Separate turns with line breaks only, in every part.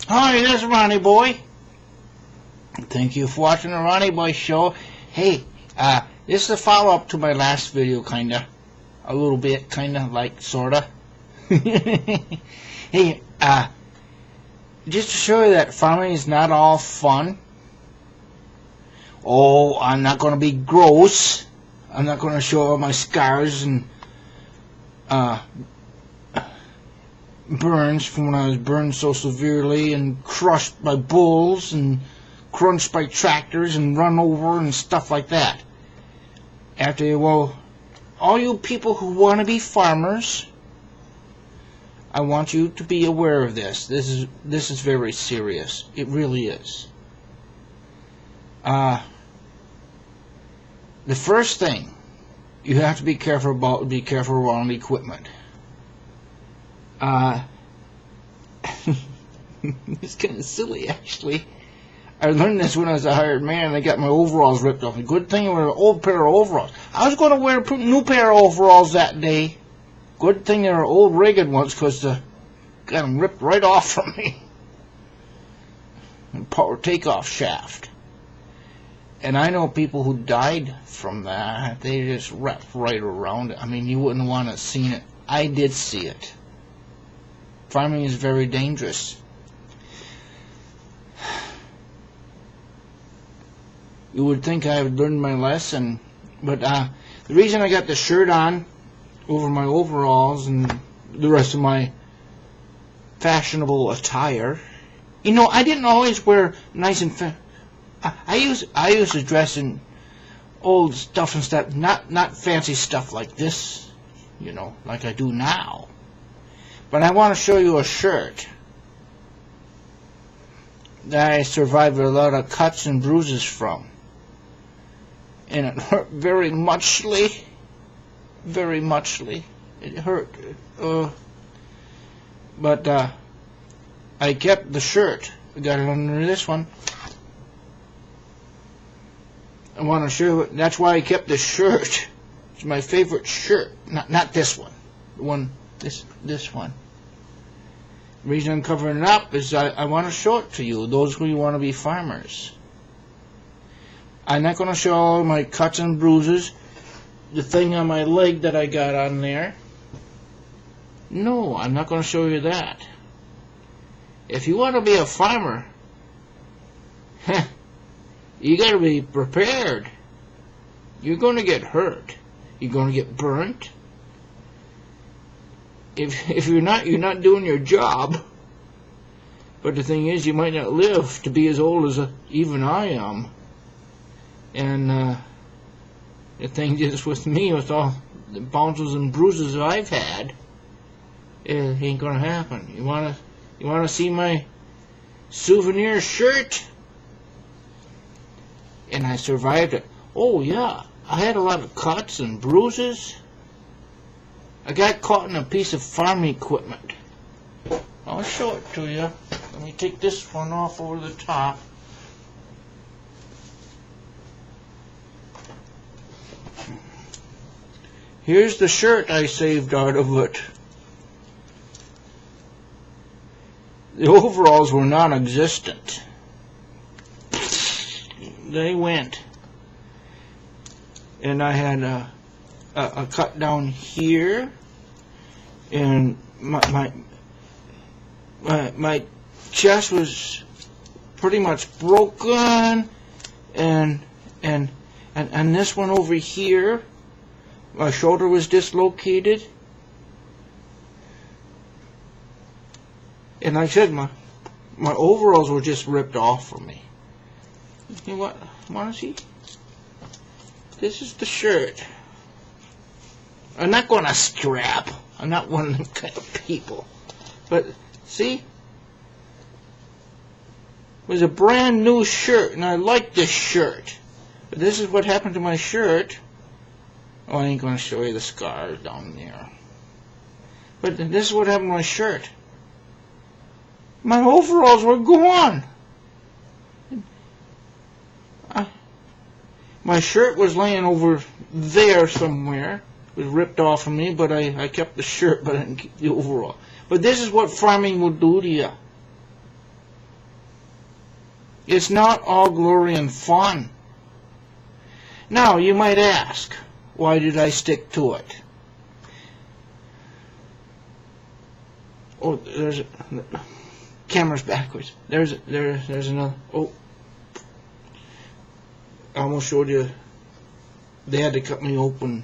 Hi, this is Ronnie Boy. Thank you for watching the Ronnie Boy Show. Hey, this is a follow-up to my last video, kinda. A little bit, kinda, like, sorta. Hey, just to show you that farming is not all fun. Oh, I'm not gonna be gross. I'm not gonna show all my scars and, burns from when I was burned so severely and crushed by bulls and crunched by tractors and run over and stuff like that. Well, all you people who want to be farmers, I want you to be aware of this. This is very serious. It really is. The first thing you have to be careful about, around equipment. It's kind of silly, actually. I learned this when I was a hired man. I got my overalls ripped off. A good thing it was an old pair of overalls. I was going to wear a new pair of overalls that day. Good thing they were old ragged ones, because got them ripped right off from me. And power takeoff shaft. And I know people who died from that. They just wrapped right around it. I mean, you wouldn't want to have seen it. I did see it. Farming is very dangerous. You would think I had learned my lesson, but the reason I got the shirt on over my overalls and the rest of my fashionable attire, you know, I didn't always wear nice and I used to dress in old stuff and stuff, not fancy stuff like this, you know, like I do now. But I want to show you a shirt that I survived a lot of cuts and bruises from. And it hurt very muchly. Very muchly. It hurt. But I kept the shirt. I got it under this one. I want to show you. That's why I kept the shirt. It's my favorite shirt. Not this one. The one. This one. The reason I'm covering it up is I want to show it to you, those who want to be farmers. I'm not going to show all my cuts and bruises, the thing on my leg that I got on there. No, I'm not going to show you that. If you want to be a farmer, you got to be prepared. You're going to get hurt. You're going to get burnt. If you're not doing your job. But the thing is, you might not live to be as old as even I am. And the thing is with me, with all the bounces and bruises that I've had, it ain't gonna happen. You wanna see my souvenir shirt? And I survived it. Oh yeah, I had a lot of cuts and bruises. I got caught in a piece of farm equipment. I'll show it to you. Let me take this one off over the top. Here's the shirt I saved out of it. The overalls were non-existent. They went. And I had a cut down here, and my chest was pretty much broken, and this one over here, my shoulder was dislocated, and like I said, my overalls were just ripped off from me. You know what? Want to see? This is the shirt. I'm not going to strap. I'm not one of them kind of people. But, see? It was a brand new shirt, and I like this shirt. But this is what happened to my shirt. Oh, I ain't going to show you the scars down there. But this is what happened to my shirt. My overalls were gone. My shirt was laying over there somewhere. It was ripped off of me, but I kept the shirt, but I didn't keep the overall. But this is what farming will do to you. It's not all glory and fun. Now, you might ask, why did I stick to it? Oh, there's camera's backwards. There's another. Oh, I almost showed you. They had to cut me open.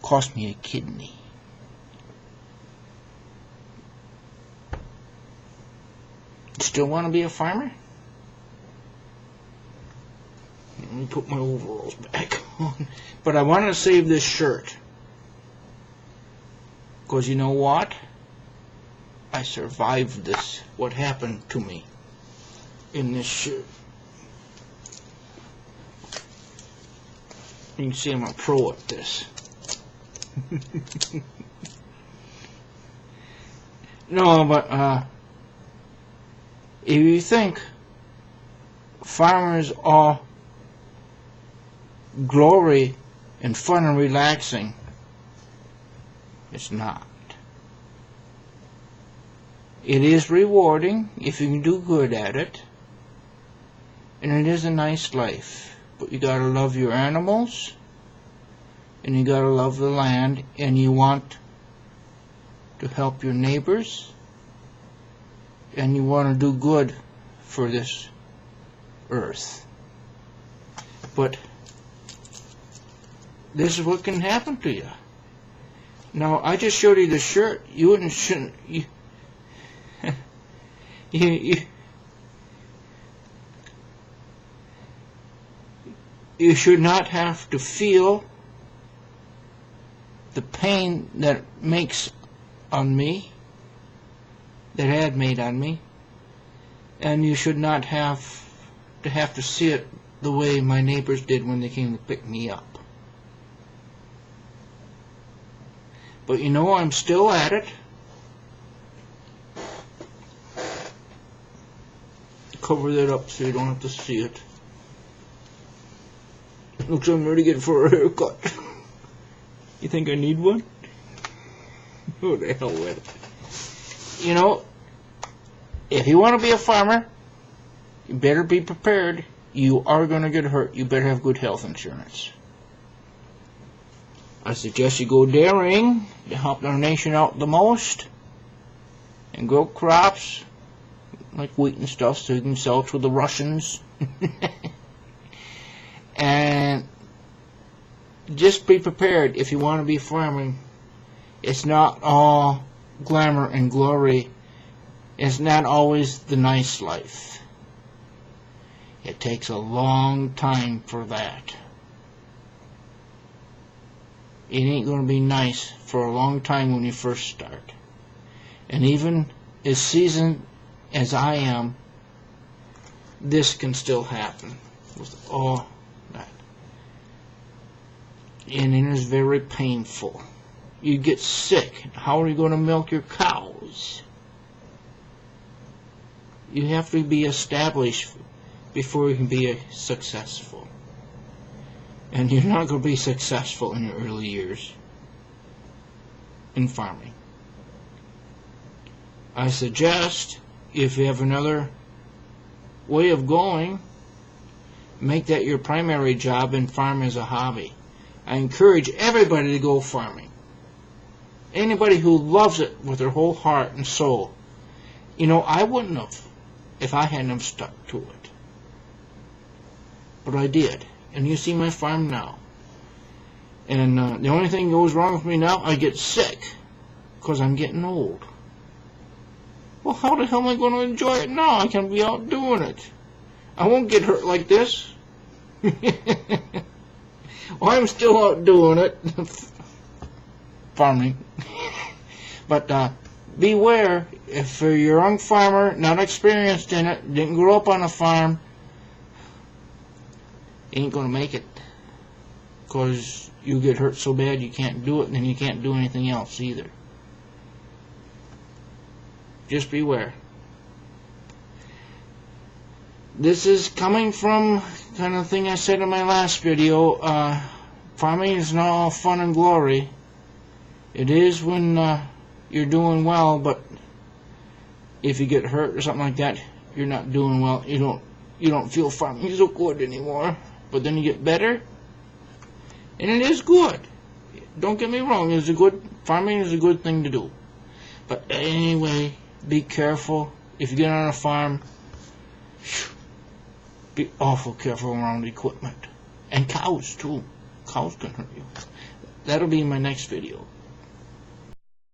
Cost me a kidney. Still want to be a farmer? Let me put my overalls back on. But I want to save this shirt. Because you know what? I survived this. What happened to me in this shirt. You can see I'm a pro at this. No, but if you think farmers are glory and fun and relaxing, it's not. It is rewarding if you can do good at it, and it is a nice life, but you gotta love your animals, and you gotta love the land, and you want to help your neighbors, and you want to do good for this earth. But this is what can happen to you. Now, I just showed you the shirt. You shouldn't. You should not have to feel the pain that makes on me, that had made on me, and you should not have to see it the way my neighbors did when they came to pick me up. But you know, I'm still at it. Cover that up so you don't have to see it. Looks like I'm ready to get for a haircut. You think I need one? Oh, the hell with it. You know, if you want to be a farmer, you better be prepared. You are going to get hurt. You better have good health insurance. I suggest you go dairying to help our nation out the most and grow crops like wheat and stuff so you can sell to the Russians. And just be prepared if you want to be farming. It's not all glamour and glory. It's not always the nice life. It takes a long time for that. It ain't going to be nice for a long time when you first start. And even as seasoned as I am, this can still happen with all that. And it is very painful. You get sick. How are you going to milk your cows? You have to be established before you can be successful. And you're not going to be successful in your early years in farming. I suggest, if you have another way of going, make that your primary job and farm as a hobby. I encourage everybody to go farming. Anybody who loves it with their whole heart and soul. You know, I wouldn't have if I hadn't have stuck to it. But I did. And you see my farm now. And the only thing that goes wrong with me now, I get sick. Because I'm getting old. Well, how the hell am I going to enjoy it now? I can be out doing it. I won't get hurt like this. Well, I'm still out doing it. Farming. But beware, if you're a young farmer, not experienced in it, didn't grow up on a farm, ain't going to make it. Because you get hurt so bad you can't do it, and then you can't do anything else either. Just beware. This is coming from kind of thing I said in my last video. Farming is not all fun and glory. It is when you're doing well, but if you get hurt or something like that, you're not doing well. You don't feel farming so good anymore. But then you get better, and it is good. Don't get me wrong. Farming is a good thing to do. But anyway, be careful. If you get on a farm, be awful careful around equipment. And cows, too. Cows can hurt you. That'll be in my next video.